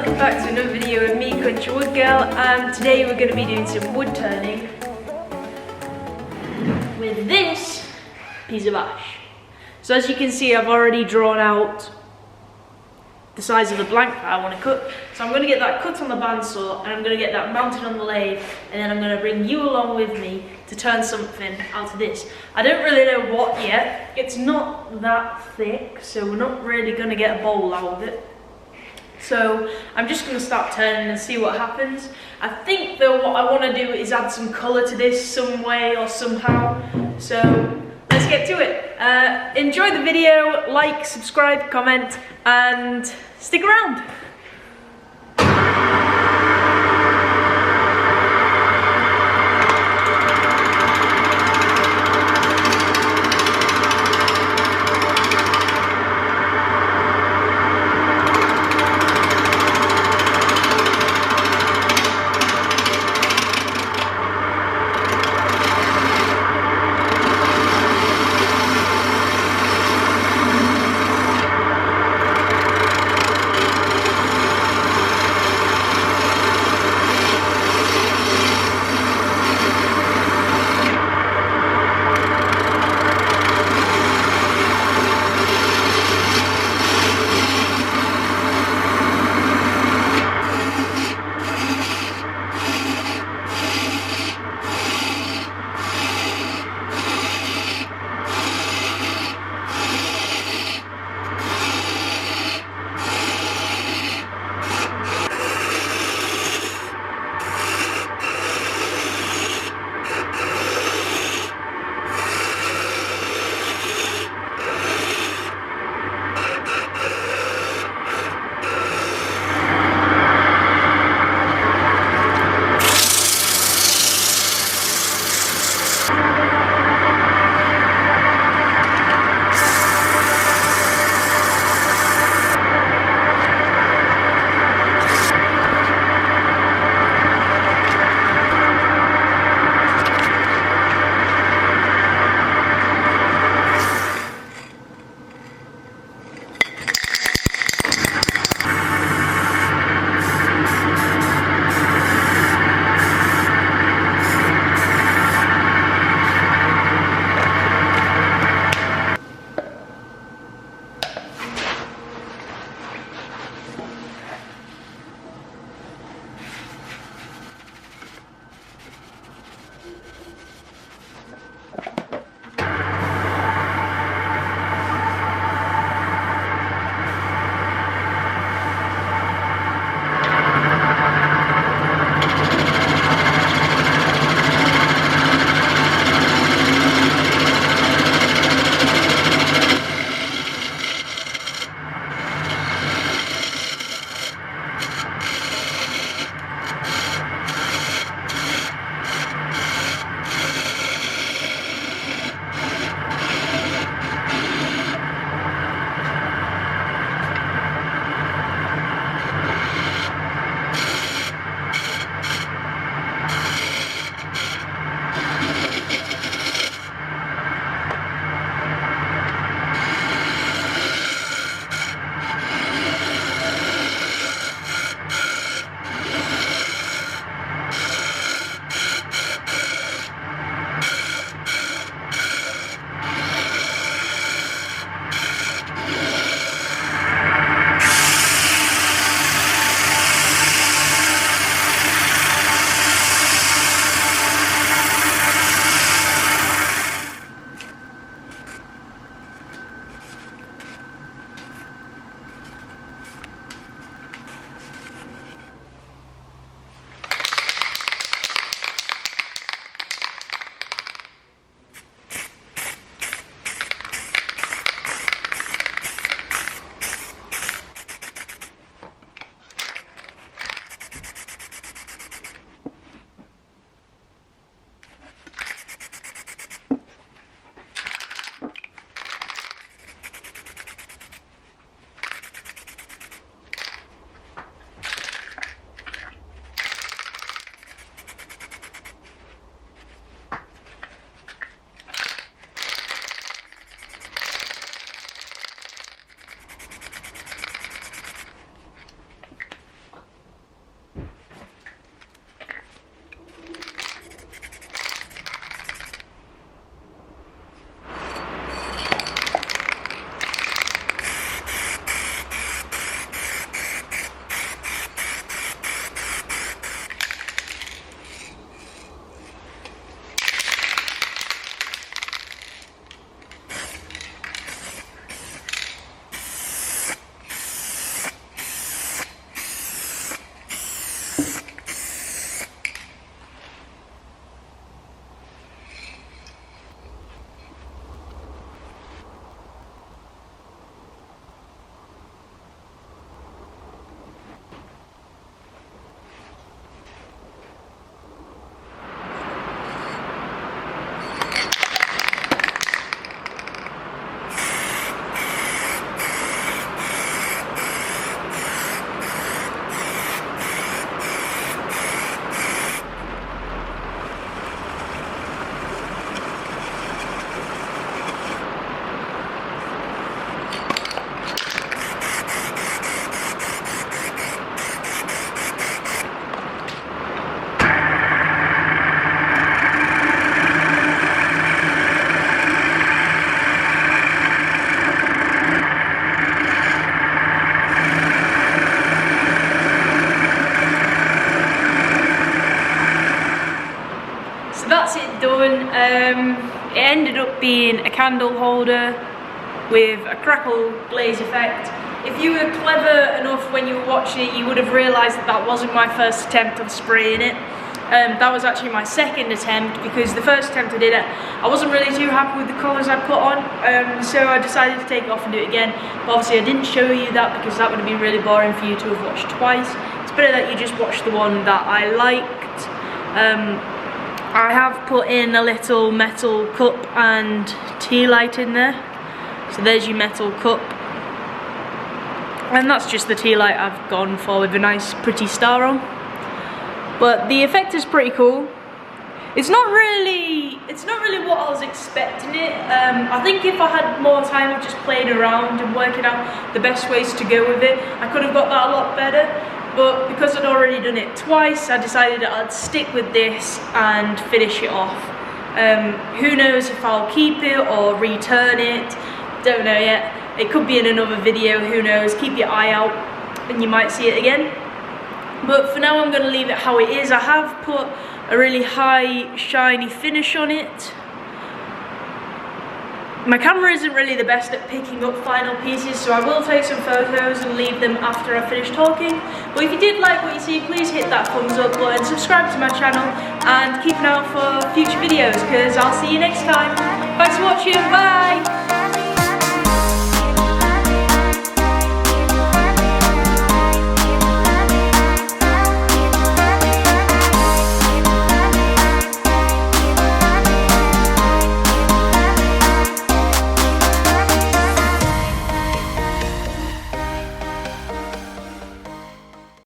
welcome back to another video with me, Country Wood Girl, and today we're going to be doing some wood turning with this piece of ash. So as you can see, I've already drawn out the size of the blank that I want to cut. So I'm going to get that cut on the bandsaw and I'm going to get that mounted on the lathe, and then I'm going to bring you along with me to turn something out of this. I don't really know what yet. It's not that thick, so we're not really going to get a bowl out of it. So I'm just going to start turning and see what happens. I think though what I want to do is add some colour to this some way or somehow. So let's get to it. Enjoy the video, like, subscribe, comment, and stick around. ended up being a candle holder with a crackle glaze effect. If you were clever enough when you were watching it, you would have realised that that wasn't my first attempt of spraying it. That was actually my second attempt, because the first attempt I did it, I wasn't really too happy with the colours I put on, so I decided to take it off and do it again. But obviously I didn't show you that because that would have been really boring for you to have watched twice. It's better that you just watch the one that I liked. I have put in a little metal cup and tea light in there. So there's your metal cup. And that's just the tea light I've gone for with a nice pretty star on. But the effect is pretty cool. It's not really what I was expecting it. I think if I had more time of just playing around and working out the best ways to go with it, I could have got that a lot better. But because I'd already done it twice, I decided that I'd stick with this and finish it off. Who knows if I'll keep it or return it, don't know yet. It could be in another video, who knows. Keep your eye out and you might see it again. But for now I'm going to leave it how it is. I have put a really high shiny finish on it. My camera isn't really the best at picking up final pieces, so I will take some photos and leave them after I finish talking. But if you did like what you see, please hit that thumbs up button, subscribe to my channel, and keep an eye out for future videos, because I'll see you next time. Thanks for watching, bye!